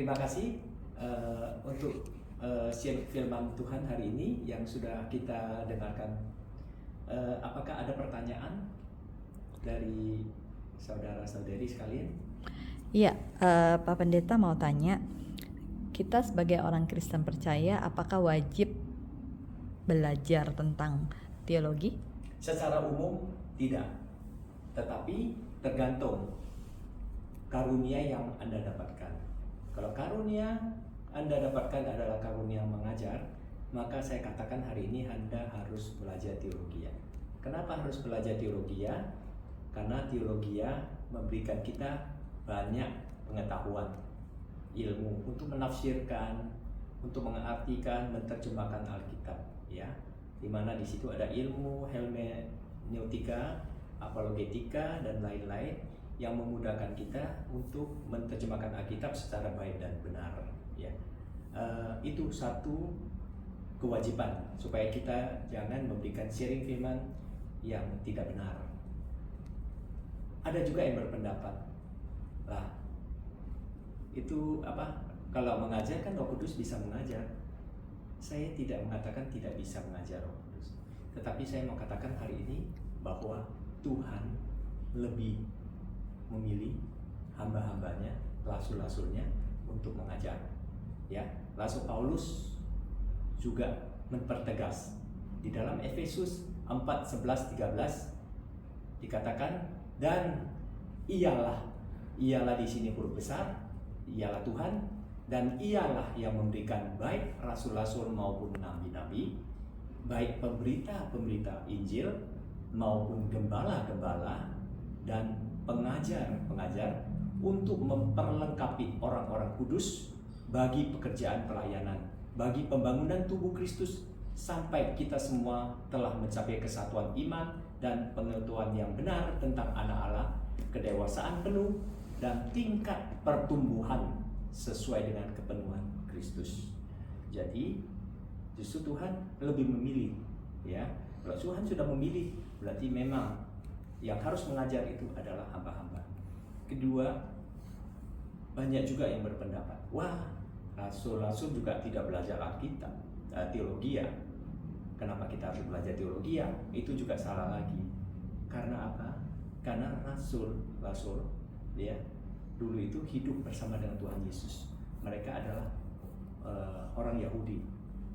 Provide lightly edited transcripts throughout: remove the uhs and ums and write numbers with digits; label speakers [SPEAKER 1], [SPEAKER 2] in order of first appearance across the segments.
[SPEAKER 1] Terima kasih untuk firman Tuhan hari ini yang sudah kita dengarkan. Apakah ada pertanyaan dari saudara-saudari sekalian?
[SPEAKER 2] Iya, Pak Pendeta mau tanya, kita sebagai orang Kristen percaya apakah wajib belajar tentang teologi?
[SPEAKER 1] Secara umum tidak, tetapi tergantung karunia yang Anda dapatkan. Kalau karunia Anda dapatkan adalah karunia mengajar, maka saya katakan hari ini Anda harus belajar teologi. Kenapa harus belajar teologi? Karena teologi memberikan kita banyak pengetahuan, ilmu untuk menafsirkan, untuk mengartikan, menerjemahkan Alkitab, ya. Di mana di situ ada ilmu hermeneutika, apologetika dan lain-lain yang memudahkan kita untuk menerjemahkan Alkitab secara baik dan benar, ya. Itu satu kewajiban supaya kita jangan memberikan sharing firman yang tidak benar. Ada juga yang berpendapat, lah itu kalau mengajar kan Roh Kudus bisa mengajar. Saya tidak mengatakan tidak bisa mengajar Roh Kudus, tetapi saya mau katakan hari ini bahwa Tuhan lebih memilih hamba-hambanya, rasul-rasulnya untuk mengajar. Ya, Rasul Paulus juga mempertegas di dalam Efesus 4:11-13 dikatakan, dan ialah di sini huruf besar, ialah Tuhan, dan ialah yang memberikan baik rasul-rasul maupun nabi-nabi, baik pemberita-pemberita Injil maupun gembala-gembala dan pengajar-pengajar untuk memperlengkapi orang-orang kudus bagi pekerjaan pelayanan, bagi pembangunan tubuh Kristus, sampai kita semua telah mencapai kesatuan iman dan pengetahuan yang benar tentang anak Allah, kedewasaan penuh dan tingkat pertumbuhan sesuai dengan kepenuhan Kristus. Jadi justru Tuhan lebih memilih, ya. Kalau Tuhan sudah memilih, berarti memang yang harus mengajar itu adalah hamba-hamba. Kedua, banyak juga yang berpendapat, wah, rasul-rasul juga tidak belajar Alkitab, teologi. Kenapa kita harus belajar teologi? Itu juga salah lagi. Karena apa? Karena rasul ya, dulu itu hidup bersama dengan Tuhan Yesus. Mereka adalah orang Yahudi,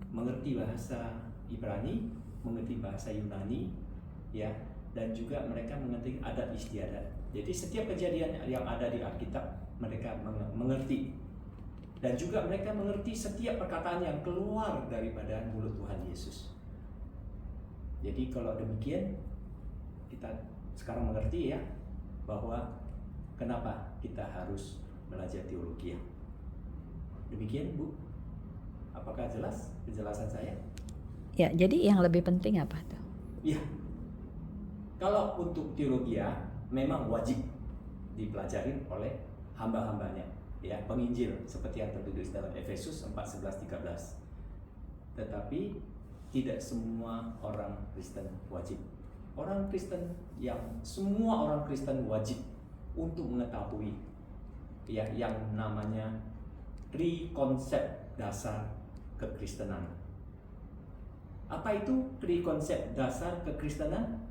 [SPEAKER 1] mengerti bahasa Ibrani, mengerti bahasa Yunani, ya, dan juga mereka mengerti adat istiadat. Jadi setiap kejadian yang ada di Alkitab mereka mengerti, dan juga mereka mengerti setiap perkataan yang keluar daripada mulut Tuhan Yesus. Jadi kalau demikian, kita sekarang mengerti, ya, bahwa kenapa kita harus belajar teologi. Demikian, Bu. Apakah jelas penjelasan saya?
[SPEAKER 2] Ya, jadi yang lebih penting apa tuh?
[SPEAKER 1] Ya, kalau untuk teologi memang wajib dipelajarin oleh hamba-hambanya, ya, penginjil, seperti yang tertulis dalam Efesus 4:11-13. Tetapi tidak semua orang Kristen wajib. Semua orang Kristen wajib untuk mengetahui, ya, yang namanya konsep dasar kekristenan. Apa itu konsep dasar kekristenan?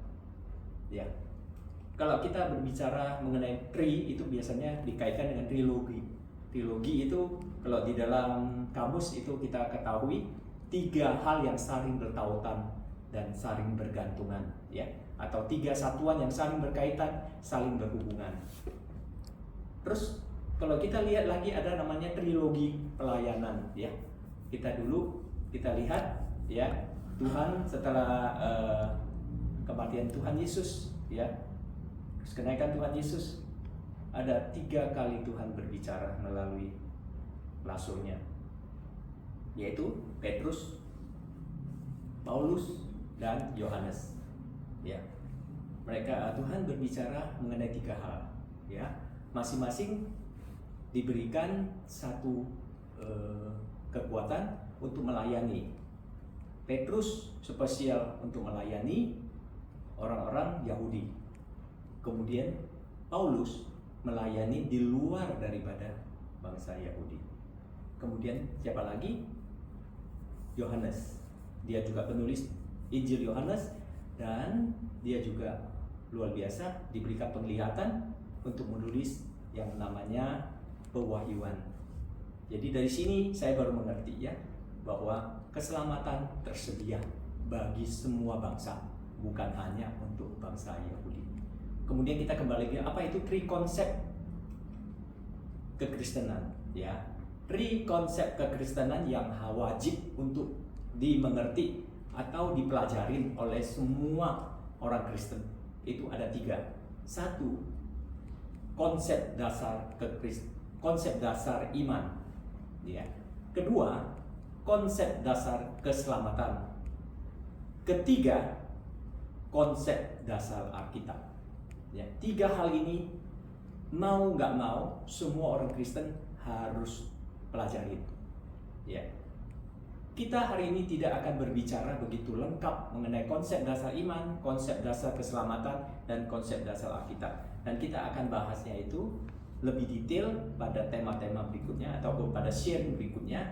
[SPEAKER 1] Ya, kalau kita berbicara mengenai itu biasanya dikaitkan dengan trilogi. Trilogi itu kalau di dalam kamus itu kita ketahui 3 hal yang saling bertautan dan saling bergantungan, ya, atau 3 satuan yang saling berkaitan, saling berhubungan. Terus kalau kita lihat lagi ada namanya trilogi pelayanan, ya. Kita lihat, ya, Tuhan setelah kematian Tuhan Yesus, ya, kenaikan Tuhan Yesus, ada 3 kali Tuhan berbicara melalui rasulnya, yaitu Petrus, Paulus, dan Yohanes, ya. Tuhan berbicara mengenai 3 hal, ya. Masing-masing diberikan satu kekuatan untuk melayani. Petrus spesial untuk melayani orang-orang Yahudi. Kemudian Paulus melayani di luar daripada bangsa Yahudi. Kemudian siapa lagi? Yohanes. Dia juga penulis Injil Yohanes, dan dia juga luar biasa diberikan penglihatan untuk menulis yang namanya pewahyuan. Jadi dari sini saya baru mengerti ya, bahwa keselamatan tersedia bagi semua bangsa, bukan hanya untuk bangsa Yahudi. Kemudian kita kembali ke apa itu tri-konsep kekristenan ya. Tri-konsep kekristenan yang wajib untuk dimengerti atau dipelajarin oleh semua orang Kristen. Itu ada 3. 1, konsep dasar iman ya. Kedua, konsep dasar keselamatan. Ketiga, konsep dasar Alkitab ya. 3 hal ini mau nggak mau semua orang Kristen harus pelajarin ya. Kita hari ini tidak akan berbicara begitu lengkap mengenai konsep dasar iman, konsep dasar keselamatan, dan konsep dasar Alkitab. Dan kita akan bahasnya itu lebih detail pada tema-tema berikutnya ataupun pada sharing berikutnya,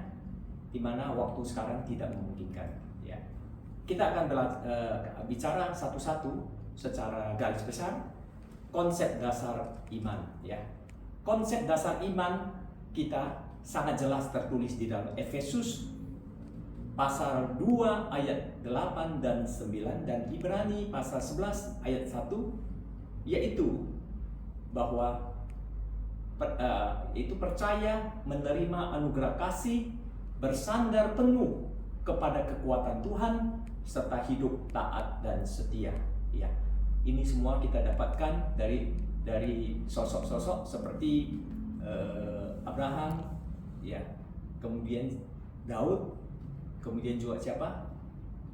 [SPEAKER 1] di mana waktu sekarang tidak memungkinkan. Ya, kita akan bicara satu-satu secara garis besar konsep dasar iman. Ya, konsep dasar iman kita sangat jelas tertulis di dalam Efesus pasal 2 ayat 8 dan 9 dan Ibrani pasal 11 ayat 1, yaitu bahwa itu percaya menerima anugerah kasih, bersandar penuh kepada kekuatan Tuhan, serta hidup taat dan setia ya. Ini semua kita dapatkan dari sosok-sosok seperti Abraham ya, kemudian Daud, kemudian juga siapa?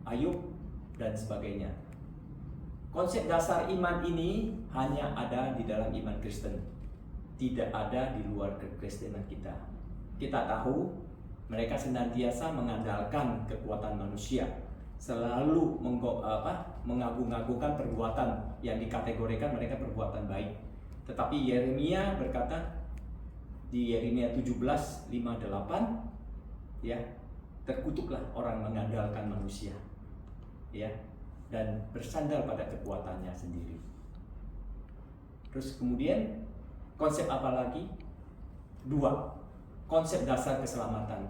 [SPEAKER 1] Ayub dan sebagainya. Konsep dasar iman ini hanya ada di dalam iman Kristen, tidak ada di luar kekristenan kita. Kita tahu mereka senantiasa mengandalkan kekuatan manusia, selalu mengagung-agungkan perbuatan yang dikategorikan mereka perbuatan baik. Tetapi Yeremia berkata di Yeremia 17:5-8 ya, terkutuklah orang mengandalkan manusia ya, dan bersandar pada kekuatannya sendiri. Terus kemudian konsep apa lagi? 2, konsep dasar keselamatan.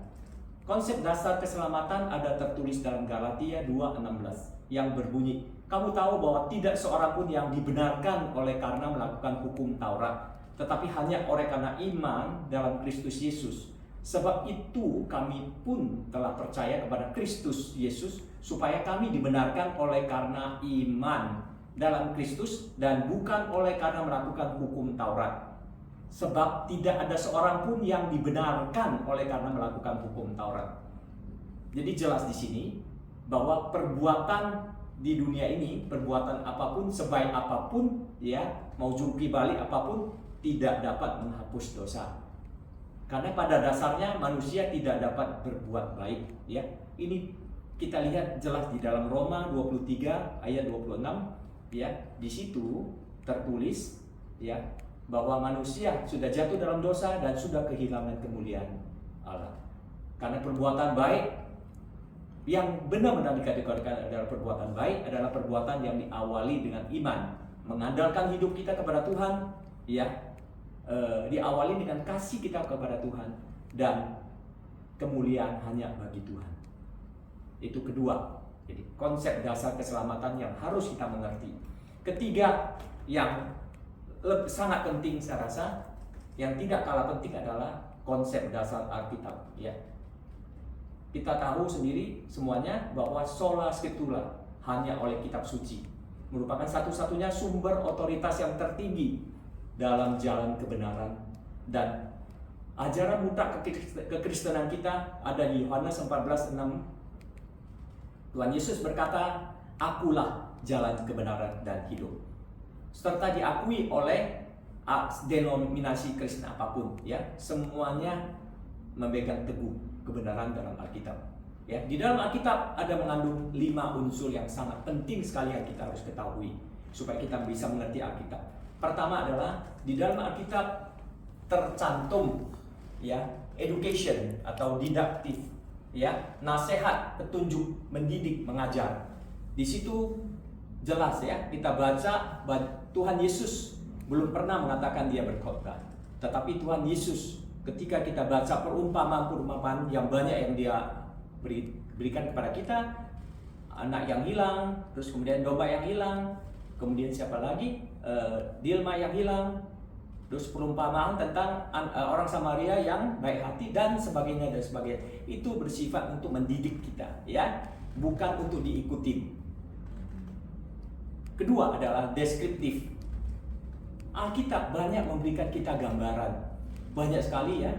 [SPEAKER 1] Konsep dasar keselamatan ada tertulis dalam Galatia 2:16 yang berbunyi, kamu tahu bahwa tidak seorang pun yang dibenarkan oleh karena melakukan hukum Taurat, tetapi hanya oleh karena iman dalam Kristus Yesus. Sebab itu kami pun telah percaya kepada Kristus Yesus, supaya kami dibenarkan oleh karena iman dalam Kristus dan bukan oleh karena melakukan hukum Taurat. Sebab tidak ada seorang pun yang dibenarkan oleh karena melakukan hukum Taurat. Jadi jelas di sini bahwa perbuatan di dunia ini, perbuatan apapun, sebaik apapun ya, mau jungkir balik apapun, tidak dapat menghapus dosa. Karena pada dasarnya manusia tidak dapat berbuat baik ya. Ini kita lihat jelas di dalam Roma 23 ayat 26 ya. Di situ tertulis ya bahwa manusia sudah jatuh dalam dosa dan sudah kehilangan kemuliaan Allah. Karena perbuatan baik yang benar-benar dikategorikan adalah perbuatan baik adalah perbuatan yang diawali dengan iman, mengandalkan hidup kita kepada Tuhan ya. Diawali dengan kasih kita kepada Tuhan dan kemuliaan hanya bagi Tuhan. Itu kedua. Jadi konsep dasar keselamatan yang harus kita mengerti. Ketiga yang sangat penting saya rasa, yang tidak kalah penting adalah konsep dasar Alkitab ya. Kita tahu sendiri semuanya bahwa sola scriptura, hanya oleh kitab suci, merupakan satu-satunya sumber otoritas yang tertinggi dalam jalan kebenaran. Dan ajaran mutlak kekristenan kita ada di Yohanes 14:6. Tuhan Yesus berkata, akulah jalan kebenaran dan hidup, serta diakui oleh denominasi Kristen apapun ya, semuanya memegang teguh kebenaran dalam Alkitab ya. Di dalam Alkitab ada mengandung 5 unsur yang sangat penting sekali yang kita harus ketahui supaya kita bisa mengerti Alkitab. Pertama adalah di dalam Alkitab tercantum ya education atau didaktif, ya, nasihat, petunjuk, mendidik, mengajar. Di situ jelas ya, kita baca Tuhan Yesus belum pernah mengatakan dia berkhotbah, tetapi Tuhan Yesus ketika kita baca perumpamaan yang banyak yang dia berikan kepada kita, anak yang hilang, terus kemudian domba yang hilang, kemudian siapa lagi, Dilma yang hilang, terus perumpamaan tentang orang Samaria yang baik hati dan sebagainya dan sebagainya. Itu bersifat untuk mendidik kita, ya, bukan untuk diikuti. Kedua adalah deskriptif. Alkitab banyak memberikan kita gambaran, banyak sekali ya.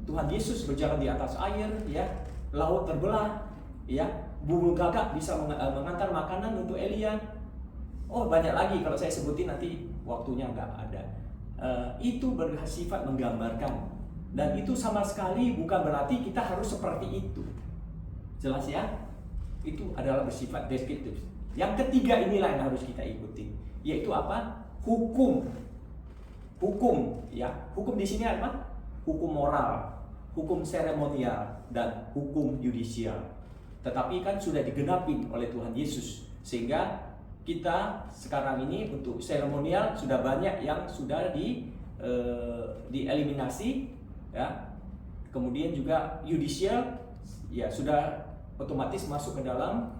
[SPEAKER 1] Tuhan Yesus berjalan di atas air, ya, laut terbelah, ya, burung gagak bisa mengantar makanan untuk Elia. Oh, banyak lagi kalau saya sebutin nanti waktunya nggak ada. Itu bersifat menggambarkan, dan itu sama sekali bukan berarti kita harus seperti itu. Jelas ya? Itu adalah bersifat deskriptif. Yang ketiga inilah yang harus kita ikuti, yaitu apa? Hukum. Hukum, ya. Hukum di sini apa? Hukum moral, hukum seremonial, dan hukum yudisial. Tetapi kan sudah digenapi oleh Tuhan Yesus, sehingga kita sekarang ini untuk seremonial sudah banyak yang sudah dieliminasi, ya. Kemudian juga yudisial, ya, sudah otomatis masuk ke dalam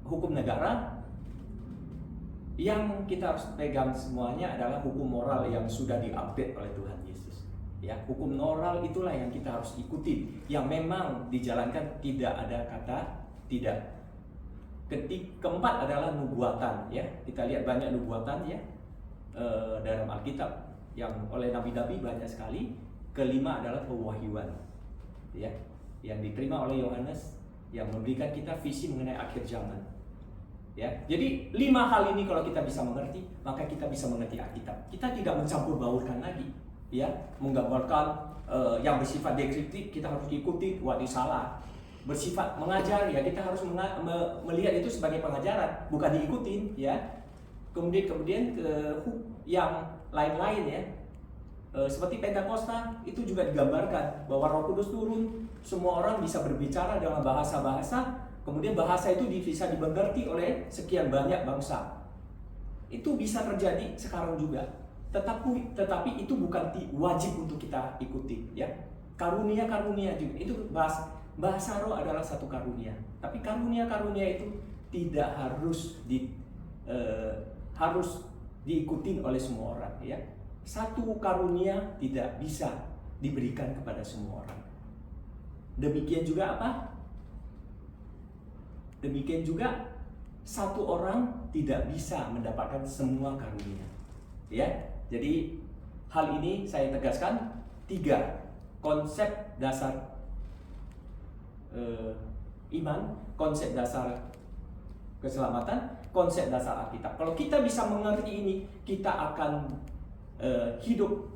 [SPEAKER 1] hukum negara. Yang kita harus pegang semuanya adalah hukum moral yang sudah diupdate oleh Tuhan Yesus. Ya, hukum moral itulah yang kita harus ikuti, yang memang dijalankan tidak ada kata tidak. Keempat adalah nubuatan, ya. Kita lihat banyak nubuatan, ya, dalam Alkitab yang oleh nabi-nabi banyak sekali. Kelima adalah pewahyuan, ya, yang diterima oleh Yohanes, yang memberikan kita visi mengenai akhir zaman, ya. Jadi 5 hal ini kalau kita bisa mengerti, maka kita bisa mengerti Alkitab. Kita tidak mencampur baurkan lagi, ya, menggambarkan yang bersifat deskriptif kita harus ikuti, wah, salah. Bersifat mengajar, ya, kita harus melihat itu sebagai pengajaran, bukan diikutin, ya. Kemudian yang lain-lain, ya, seperti Pentakosta itu juga digambarkan bahwa Roh Kudus turun, semua orang bisa berbicara dengan bahasa-bahasa, kemudian bahasa itu bisa dimengerti oleh sekian banyak bangsa. Itu bisa terjadi sekarang juga, tetapi itu bukan wajib untuk kita ikuti, ya. Karunia-karunia juga itu bahasa roh adalah satu karunia, tapi karunia-karunia itu tidak harus harus diikuti oleh semua orang, ya. Satu karunia tidak bisa diberikan kepada semua orang. Demikian juga apa? Demikian juga satu orang tidak bisa mendapatkan semua karunia, ya. Jadi hal ini saya tegaskan 3 konsep dasar iman, konsep dasar keselamatan, konsep dasar Alkitab. Kalau kita bisa mengerti ini, kita akan hidup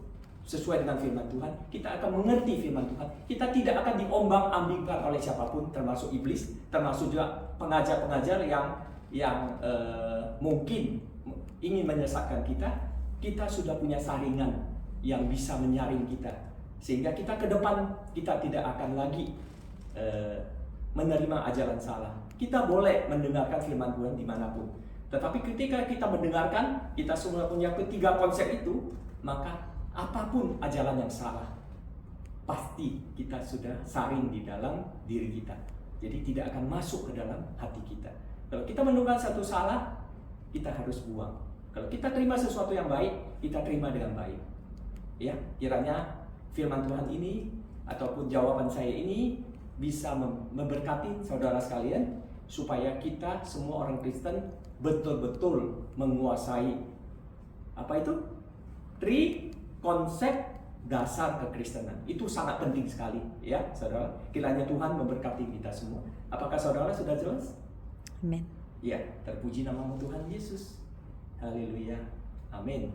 [SPEAKER 1] sesuai dengan firman Tuhan. Kita akan mengerti firman Tuhan. Kita tidak akan diombang-ambingkan oleh siapapun, termasuk iblis, termasuk juga pengajar-pengajar yang mungkin ingin menyesatkan kita. Kita sudah punya saringan yang bisa menyaring kita, sehingga kita ke depan kita tidak akan lagi menerima ajaran salah. Kita boleh mendengarkan firman Tuhan dimanapun, tetapi ketika kita mendengarkan, kita semua punya ketiga konsep itu, maka apapun ajaran yang salah, pasti kita sudah saring di dalam diri kita. Jadi tidak akan masuk ke dalam hati kita. Kalau kita menemukan satu salah, kita harus buang. Kalau kita terima sesuatu yang baik, kita terima dengan baik. Ya, kiranya firman Tuhan ini ataupun jawaban saya ini bisa memberkati saudara sekalian, supaya kita semua orang Kristen betul-betul menguasai apa itu? 3 konsep dasar kekristenan. Itu sangat penting sekali, ya, saudara. Kiranya Tuhan memberkati kita semua. Apakah saudara sudah jelas?
[SPEAKER 2] Amin.
[SPEAKER 1] Ya, terpuji namamu Tuhan Yesus. Haleluya. Amin.